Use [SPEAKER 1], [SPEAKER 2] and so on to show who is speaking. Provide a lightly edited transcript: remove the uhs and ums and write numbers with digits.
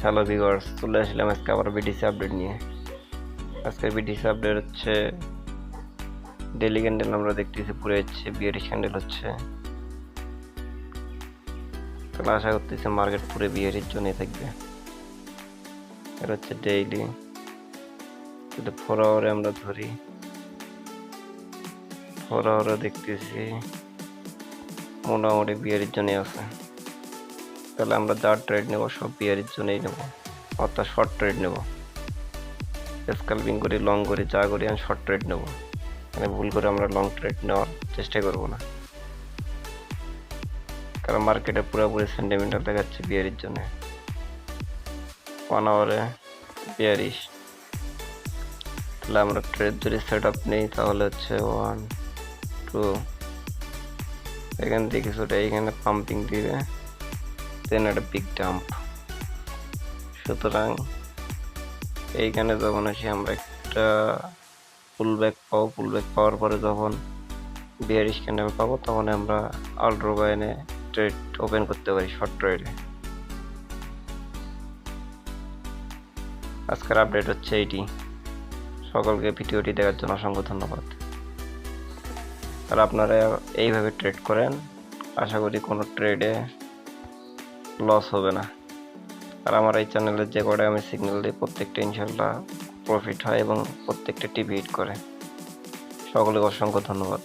[SPEAKER 1] Hello viewers, চলে আসলাম আজকে আবার বিটিসি আপডেট নিয়ে। আজকের বিটিসি আপডেট হচ্ছে ডেইলি ক্যান্ডেল। আমরা দেখতেছি পুরো হচ্ছে বিয়ারিশ ক্যান্ডেল হচ্ছে, তাহলে আশা করতেছি মার্কেট পুরো বিয়ারিশ জোনে থাকবে। এটা হচ্ছে ডেইলি, যদি 4 আওয়ারে আমরা ধরি, 4 আওয়ারে দেখতেছি মোটামুটি বিয়ারিশ জোনে আছে। তাহলে আমরা যা ট্রেড নেব সব বিয়ারিশ জোনেই নেব, অর্থাৎ শর্ট ট্রেড নেব। স্ক্যালপিং করি, লং করি, যা করি আমি শর্ট ট্রেড নেব। মানে ভুল করে আমরা লং ট্রেড নেওয়ার চেষ্টা করব না, কারণ মার্কেটে পুরোপুরি সেন্টিমেন্টাল দেখাচ্ছে বিয়ারির জন্য। 1 আওয়ারে বিয়ারিশ, তাহলে আমরা ট্রেড যদি সেট আপ নিই তাহলে হচ্ছে 1 2, এখান থেকে কিছুটা এইখানে পাম্পিং দিবে, দেন একটা বিগ ডাম্প। সুতরাং এইখানে যখন আসি আমরা একটা পুল ব্যাক পাবো, পুল ব্যাক পাওয়ার পরে যখন বিয়ারিশ ক্যান্ডেল পাবো তখন আমরা আল্ট্রা বাইনে ট্রেড ওপেন করতে পারি শর্ট ট্রেডে। আজকের আপডেট হচ্ছে এইটি। সকলকে ভিডিওটি দেখার জন্য অসংখ্য ধন্যবাদ। আর আপনারা এইভাবে ট্রেড করেন, আশা করি কোনো ট্রেডে লস হবে না। আর আমার এই চ্যানেলে যে কটা আমি সিগন্যাল দিই প্রত্যেকটা ইনশাল্লাহ প্রফিট হয় এবং প্রত্যেকটা টিভি হিট করে। সকলকে অসংখ্য ধন্যবাদ।